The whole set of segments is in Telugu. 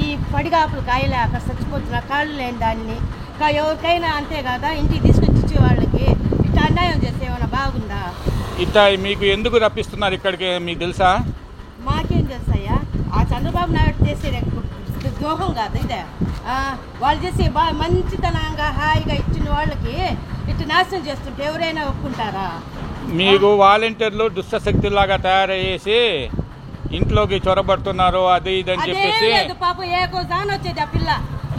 ఈ పడిగాపులు కాయలేక చచ్చిపోతున్న కాళ్ళు లేని దాన్ని ఎవరికైనా అంతే కదా ఇంటికి తీసుకొచ్చి ఇచ్చే వాళ్ళకి ఇట్లా అన్యాయం చేస్తే ఏమైనా బాగుందా? ఇట్లా మీకు ఎందుకు రప్పిస్తున్నారు ఇక్కడికి మీకు తెలుసా? మాకేం తెలుసాయా? ఆ చంద్రబాబు నాయుడు చేసే ద్రోహం కాదు ఇదే. వాళ్ళు చేసి బాగా మంచితనంగా హాయిగా ఇచ్చిన వాళ్ళకి ఇట్లా నాశనం చేస్తుంటే ఎవరైనా ఒప్పుకుంటారా? మీకు వాలంటీర్లు దుష్టశక్తుల్లాగా తయారయ్యేసి ఇంట్లోకి చొరబడుతున్నారు అది ఇది అని చెప్పేసి. పాపం ఏ కోసాని వచ్చేది ఆ పిల్ల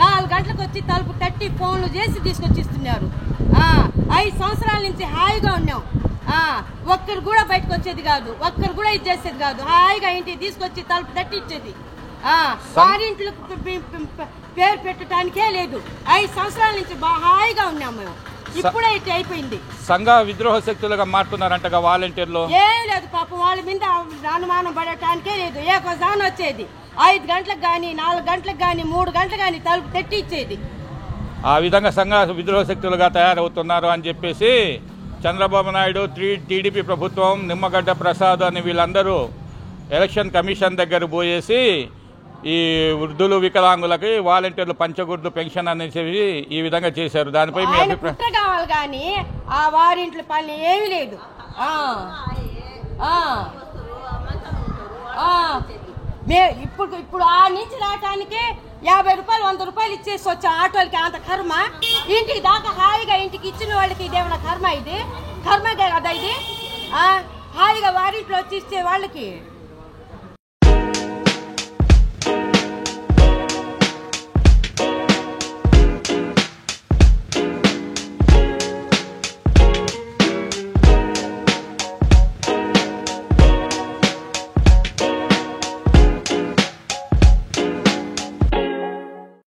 4 గంటలకు వచ్చి తలుపు తట్టి ఫోన్లు చేసి తీసుకొచ్చి ఇస్తున్నారు. 5 సంవత్సరాల నుంచి హాయిగా ఉన్నాం. ఒక్కరు కూడా బయటకు వచ్చేది కాదు, ఒక్కరు కూడా ఇది చేసేది కాదు. హాయిగా ఇంటికి తీసుకొచ్చి తలుపు తట్టి ఇచ్చేది. వారింట్లో పేరు పెట్టడానికే లేదు. 5 సంవత్సరాల నుంచి బాగా హాయిగా ఉన్నాం మేము. ఇప్పుడే ఇట్లా అయిపోయింది. సంఘ విద్రోహ శక్తులుగా మారుతున్నారంటగా వాలంటీర్లు. ఏం లేదు పాపం వాళ్ళ మీద అనుమానం పడటానికే లేదు. ఏ కోసాని వచ్చేది 5 గంటలకు కానీ 4 గంటలకు కానీ 3 గంటలకు కానీ తలుపు తట్టి ఇచ్చేది. ఆ విధంగా సంఘ విద్రోహ శక్తులుగా తయారవుతున్నారు అని చెప్పేసి చంద్రబాబు నాయుడు, టీడీపీ ప్రభుత్వం, నిమ్మగడ్డ ప్రసాద్ అని వీళ్ళందరూ ఎలక్షన్ కమిషన్ దగ్గర పోయేసి ఈ వృద్ధులు వికలాంగులకి వాలంటీర్లు పంచగుర్దు పెన్షన్ అనేసి ఈ విధంగా చేశారు. దానిపై మీ అభిప్రాయం? కావాలి కానీ ఆ వారింట్లో పని ఏమీ లేదు. ఇప్పుడు ఆ నుంచి రావటానికి 50 రూపాయలు 100 రూపాయలు ఇచ్చేసి వచ్చే ఆటోలకి అంత కర్మ. ఇంటికి దాకా హాయిగా ఇంటికి ఇచ్చిన వాళ్ళకి ఇదేమన్నా కర్మ? ఇది కర్మగే కదా ఇది. హాయిగా వారింట్లో వచ్చి ఇచ్చే వాళ్ళకి